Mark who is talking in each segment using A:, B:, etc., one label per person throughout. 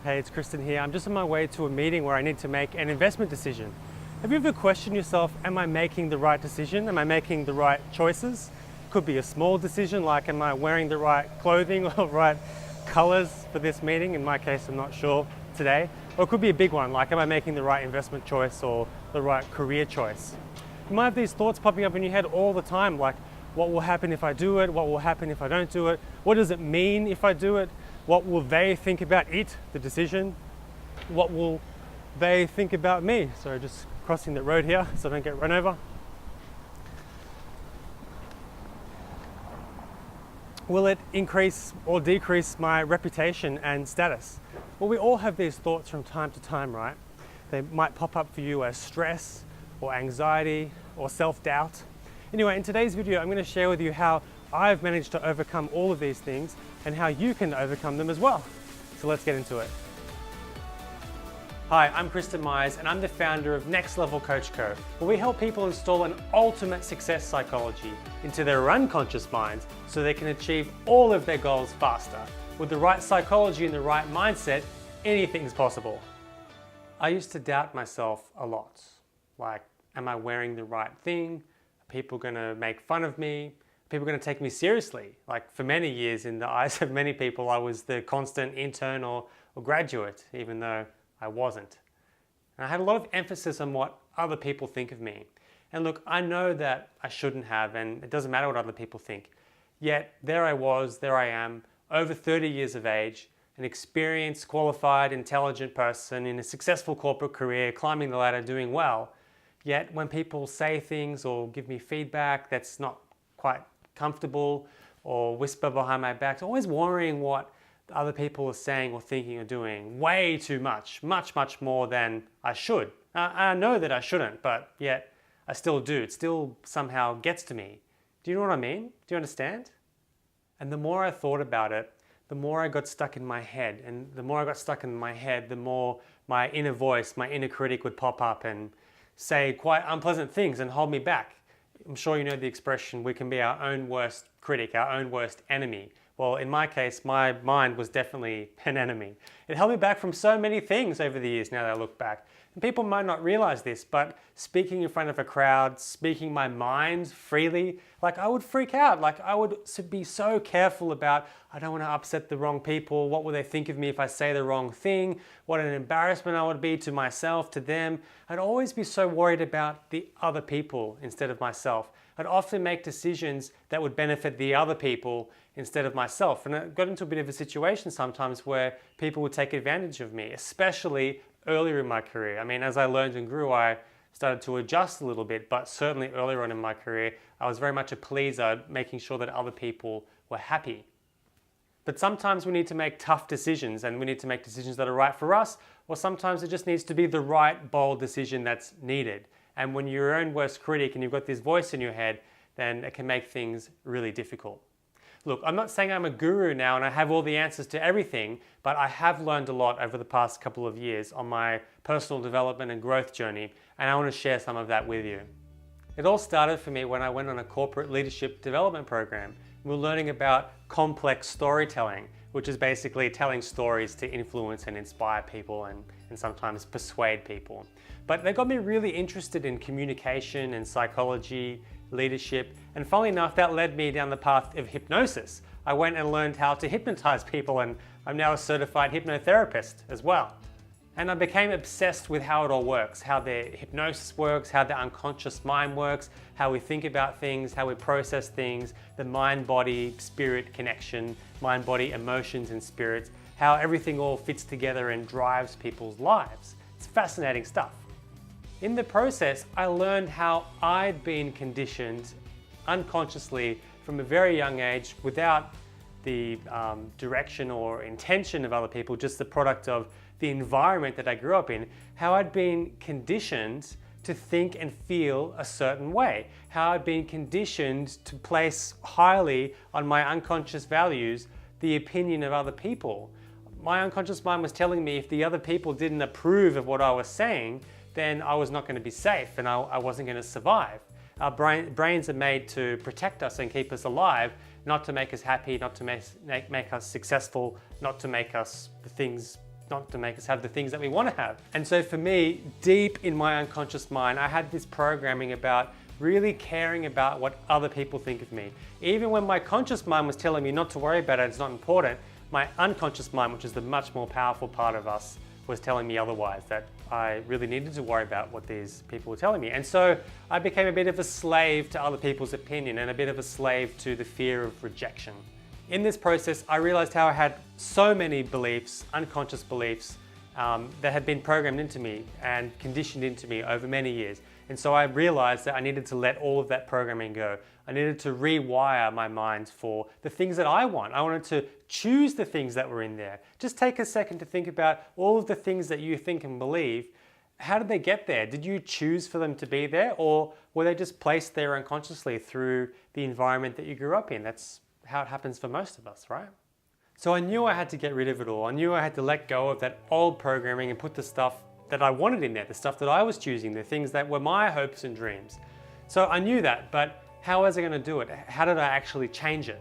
A: Hey, it's Kristen here. I'm just on my way to a meeting where I need to make an investment decision. Have you ever questioned yourself, am I making the right decision? Am I making the right choices? Could be a small decision like, am I wearing the right clothing or right colors for this meeting? In my case, I'm not sure today. Or it could be a big one like, am I making the right investment choice or the right career choice? You might have these thoughts popping up in your head all the time, like what will happen if I do it? What will happen if I don't do it? What does it mean if I do it? What will they think about it, the decision? What will they think about me? So just crossing the road here so I don't get run over. Will it increase or decrease my reputation and status? Well, we all have these thoughts from time to time, right? They might pop up for you as stress or anxiety or self-doubt. Anyway, in today's video, I'm going to share with you how I've managed to overcome all of these things and how you can overcome them as well. So let's get into it. Hi, I'm Kristen Myers and I'm the founder of Next Level Coach Co, where we help people install an ultimate success psychology into their unconscious minds so they can achieve all of their goals faster. With the right psychology and the right mindset, anything's possible. I used to doubt myself a lot. Like, am I wearing the right thing? Are people gonna make fun of me? People are going to take me seriously. Like for many years, in the eyes of many people, I was the constant intern or graduate, even though I wasn't. And I had a lot of emphasis on what other people think of me. And look, I know that I shouldn't have, and it doesn't matter what other people think. Yet there I was, there I am, over 30 years of age, an experienced, qualified, intelligent person in a successful corporate career, climbing the ladder, doing well. Yet when people say things or give me feedback that's not quite comfortable or whisper behind my back, always worrying what other people are saying or thinking or doing way too much more than I should. I know that I shouldn't, but yet I still do. It still somehow gets to me. Do you know what I mean? Do you understand? And the more I thought about it, the more I got stuck in my head. And the more I got stuck in my head, the more my inner voice, my inner critic would pop up and say quite unpleasant things and hold me back. I'm sure you know the expression, we can be our own worst critic, our own worst enemy. Well, in my case, my mind was definitely an enemy. It held me back from so many things over the years now that I look back. And people might not realize this, but speaking in front of a crowd, speaking my mind freely, like I would freak out. Like I would be so careful about, I don't want to upset the wrong people. What will they think of me if I say the wrong thing? What an embarrassment I would be to myself, to them. I'd always be so worried about the other people instead of myself. I'd often make decisions that would benefit the other people instead of myself. And I got into a bit of a situation sometimes where people would take advantage of me, especially earlier in my career. I mean, as I learned and grew, I started to adjust a little bit, but certainly earlier on in my career, I was very much a pleaser, making sure that other people were happy. But sometimes we need to make tough decisions, and we need to make decisions that are right for us, or sometimes it just needs to be the right, bold decision that's needed. And when you're your own worst critic and you've got this voice in your head, then it can make things really difficult. Look, I'm not saying I'm a guru now and I have all the answers to everything, but I have learned a lot over the past couple of years on my personal development and growth journey, and I want to share some of that with you. It all started for me when I went on a corporate leadership development program. We were learning about complex storytelling, which is basically telling stories to influence and inspire people and sometimes persuade people. But they got me really interested in communication and psychology, leadership, and funnily enough, that led me down the path of hypnosis. I went and learned how to hypnotize people, and I'm now a certified hypnotherapist as well. And I became obsessed with how it all works, how the hypnosis works, how the unconscious mind works, how we think about things, how we process things, the mind-body spirit connection, mind-body emotions and spirits, how everything all fits together and drives people's lives. It's fascinating stuff. In the process, I learned how I'd been conditioned unconsciously from a very young age without the direction or intention of other people, just the product of the environment that I grew up in, how I'd been conditioned to think and feel a certain way, how I'd been conditioned to place highly on my unconscious values the opinion of other people. My unconscious mind was telling me if the other people didn't approve of what I was saying, then I was not going to be safe and I wasn't going to survive. Our brains are made to protect us and keep us alive, not to make us happy, not to make us successful, not to make us the things not to make us have the things that we want to have. And so for me, deep in my unconscious mind, I had this programming about really caring about what other people think of me. Even when my conscious mind was telling me not to worry about it, it's not important, my unconscious mind, which is the much more powerful part of us, was telling me otherwise, that I really needed to worry about what these people were telling me. And so I became a bit of a slave to other people's opinion and a bit of a slave to the fear of rejection. In this process, I realized how I had so many beliefs, unconscious beliefs, that had been programmed into me and conditioned into me over many years. And so I realized that I needed to let all of that programming go. I needed to rewire my mind for the things that I want. I wanted to choose the things that were in there. Just take a second to think about all of the things that you think and believe. How did they get there? Did you choose for them to be there, or were they just placed there unconsciously through the environment that you grew up in? That's how it happens for most of us, right? So I knew I had to get rid of it all. I knew I had to let go of that old programming and put the stuff that I wanted in there, the stuff that I was choosing, the things that were my hopes and dreams. So I knew that, but how was I going to do it? How did I actually change it?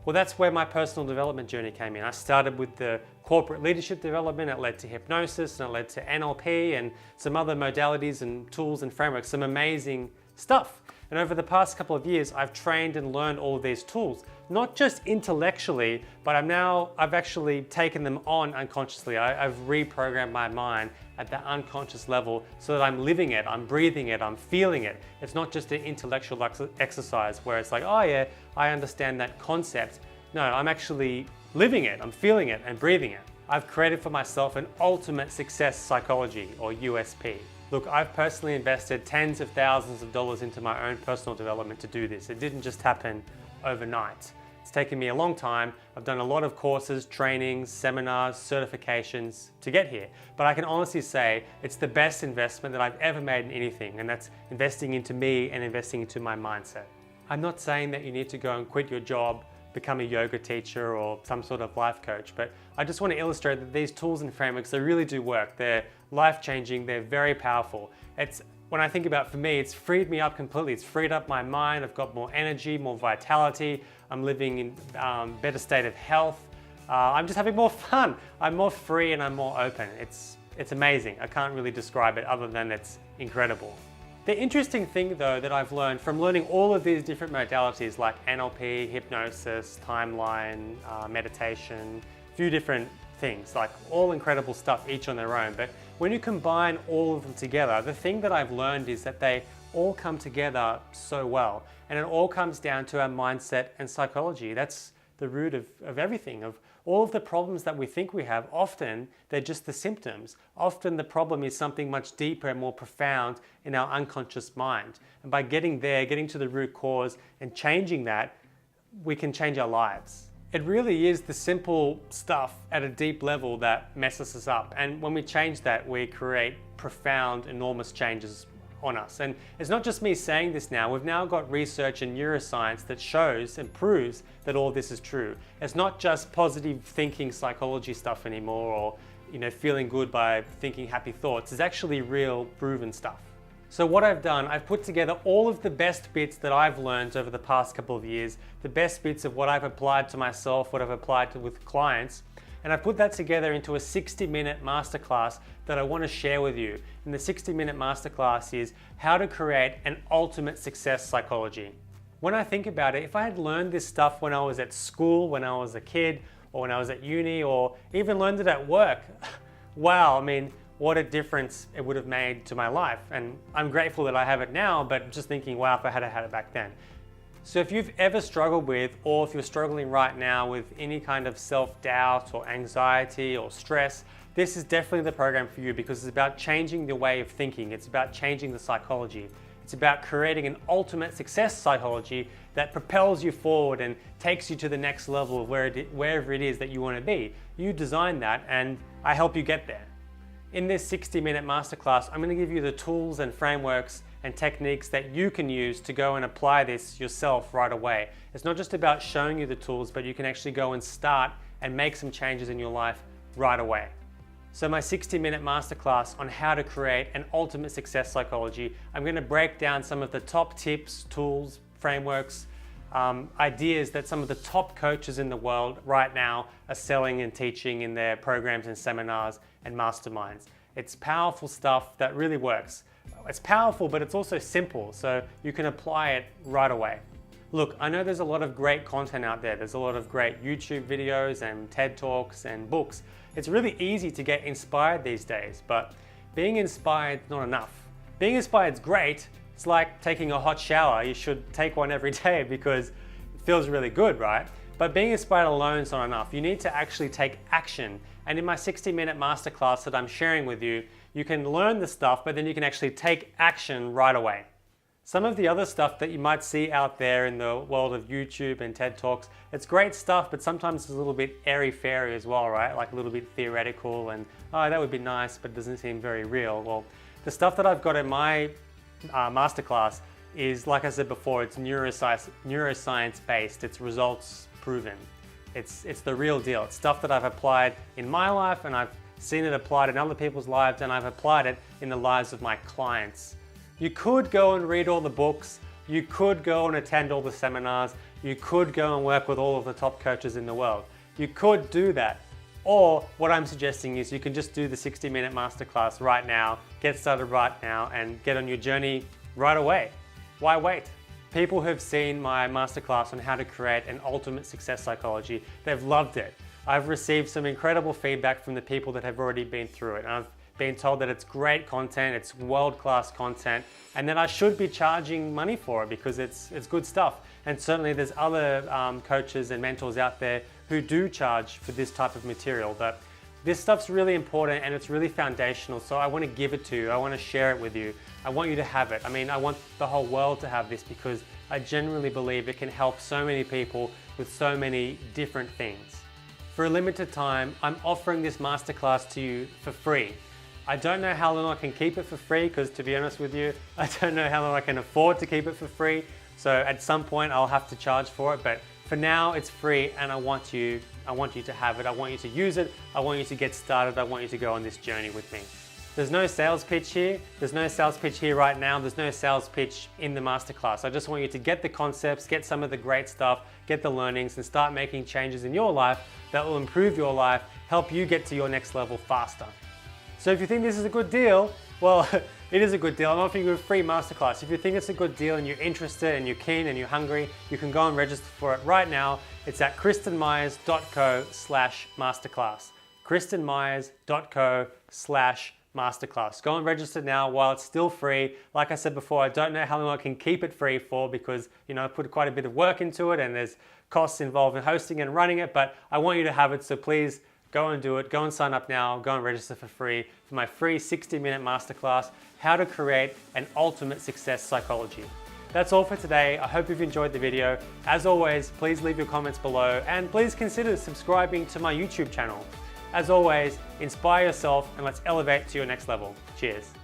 A: Well, that's where my personal development journey came in. I started with the corporate leadership development. It led to hypnosis, and it led to NLP and some other modalities and tools and frameworks, some amazing stuff. And over the past couple of years, I've trained and learned all of these tools, not just intellectually, but I've actually taken them on unconsciously. I've reprogrammed my mind at the unconscious level so that I'm living it, I'm breathing it, I'm feeling it. It's not just an intellectual exercise where it's like, oh yeah, I understand that concept. No, I'm actually living it, I'm feeling it and breathing it. I've created for myself an ultimate success psychology, or USP. Look, I've personally invested tens of thousands of dollars into my own personal development to do this. It didn't just happen overnight. It's taken me a long time. I've done a lot of courses, trainings, seminars, certifications to get here. But I can honestly say it's the best investment that I've ever made in anything, and that's investing into me and investing into my mindset. I'm not saying that you need to go and quit your job, become a yoga teacher or some sort of life coach, but I just want to illustrate that these tools and frameworks, they really do work. They're life-changing, they're very powerful. When I think about, for me, it's freed me up completely. It's freed up my mind. I've got more energy, more vitality. I'm living in better state of health. I'm just having more fun. I'm more free and I'm more open. It's amazing. I can't really describe it other than it's incredible. The interesting thing though that I've learned from learning all of these different modalities like NLP, hypnosis, timeline, meditation, a few different things, like all incredible stuff each on their own, but when you combine all of them together, the thing that I've learned is that they all come together so well, and it all comes down to our mindset and psychology. That's the root of everything, of all of the problems that we think we have. Often they're just the symptoms. Often the problem is something much deeper and more profound in our unconscious mind. And by getting there, getting to the root cause and changing that, we can change our lives. It really is the simple stuff at a deep level that messes us up. And when we change that, we create profound, enormous changes on us. And it's not just me saying this now. We've now got research in neuroscience that shows and proves that all this is true. It's not just positive thinking psychology stuff anymore, or feeling good by thinking happy thoughts. It's actually real, proven stuff. So what I've done, I've put together all of the best bits that I've learned over the past couple of years, the best bits of what I've applied to myself, what I've applied to with clients, and I put that together into a 60-minute masterclass that I want to share with you. And the 60-minute masterclass is how to create an ultimate success psychology. When I think about it, if I had learned this stuff when I was at school, when I was a kid, or when I was at uni, or even learned it at work, wow, what a difference it would have made to my life. And I'm grateful that I have it now, but just thinking, wow, if I had it back then. So if you've ever struggled with, or if you're struggling right now with any kind of self-doubt or anxiety or stress, this is definitely the program for you, because it's about changing the way of thinking. It's about changing the psychology. It's about creating an ultimate success psychology that propels you forward and takes you to the next level of wherever it is that you want to be. You design that, and I help you get there. In this 60-minute masterclass, I'm going to give you the tools and frameworks and techniques that you can use to go and apply this yourself right away. It's not just about showing you the tools, but you can actually go and start and make some changes in your life right away. So my 60-minute masterclass on how to create an ultimate success psychology, I'm going to break down some of the top tips, tools, frameworks, ideas that some of the top coaches in the world right now are selling and teaching in their programs and seminars and masterminds. It's powerful stuff that really works. It's powerful, but it's also simple, so you can apply it right away. Look, I know there's a lot of great content out there. There's a lot of great YouTube videos and TED Talks and books. It's really easy to get inspired these days, but being inspired is not enough. Being inspired is great. It's like taking a hot shower. You should take one every day because it feels really good, right? But being inspired alone is not enough. You need to actually take action. And in my 60-minute masterclass that I'm sharing with you, you can learn the stuff, but then you can actually take action right away. Some of the other stuff that you might see out there in the world of YouTube and TED Talks, it's great stuff, but sometimes it's a little bit airy-fairy as well, right? Like a little bit theoretical and, oh, that would be nice, but it doesn't seem very real. Well, the stuff that I've got in my masterclass is, like I said before, it's neuroscience based, it's results proven. It's the real deal. It's stuff that I've applied in my life, and I've seen it applied in other people's lives, and I've applied it in the lives of my clients. You could go and read all the books, you could go and attend all the seminars, you could go and work with all of the top coaches in the world. You could do that. Or what I'm suggesting is you can just do the 60-minute masterclass right now, get started right now, and get on your journey right away. Why wait? People who've seen my masterclass on how to create an ultimate success psychology, they've loved it. I've received some incredible feedback from the people that have already been through it. And I've been told that it's great content, it's world-class content, and that I should be charging money for it because it's good stuff. And certainly there's other coaches and mentors out there who do charge for this type of material, but this stuff's really important and it's really foundational, so I want to give it to you. I want to share it with you. I want you to have it. I mean, I want the whole world to have this because I genuinely believe it can help so many people with so many different things. For a limited time, I'm offering this masterclass to you for free. I don't know how long I can keep it for free because, to be honest with you, I don't know how long I can afford to keep it for free. So at some point I'll have to charge for it, but for now it's free and I want you to have it. I want you to use it. I want you to get started. I want you to go on this journey with me. There's no sales pitch here. There's no sales pitch here right now. There's no sales pitch in the masterclass. I just want you to get the concepts, get some of the great stuff, get the learnings, and start making changes in your life that will improve your life, help you get to your next level faster. So if you think this is a good deal, well, it is a good deal. I'm offering you a free masterclass. If you think it's a good deal and you're interested and you're keen and you're hungry, you can go and register for it right now. It's at kristenmyers.co/masterclass. kristenmyers.co/masterclass. Go and register now while it's still free. Like I said before, I don't know how long I can keep it free for because, I put quite a bit of work into it and there's costs involved in hosting and running it, but I want you to have it, so please go and do it. Go and sign up now. Go and register for free for my free 60-minute masterclass, How to Create an Ultimate Success Psychology. That's all for today. I hope you've enjoyed the video. As always, please leave your comments below and please consider subscribing to my YouTube channel. As always, inspire yourself and let's elevate to your next level. Cheers.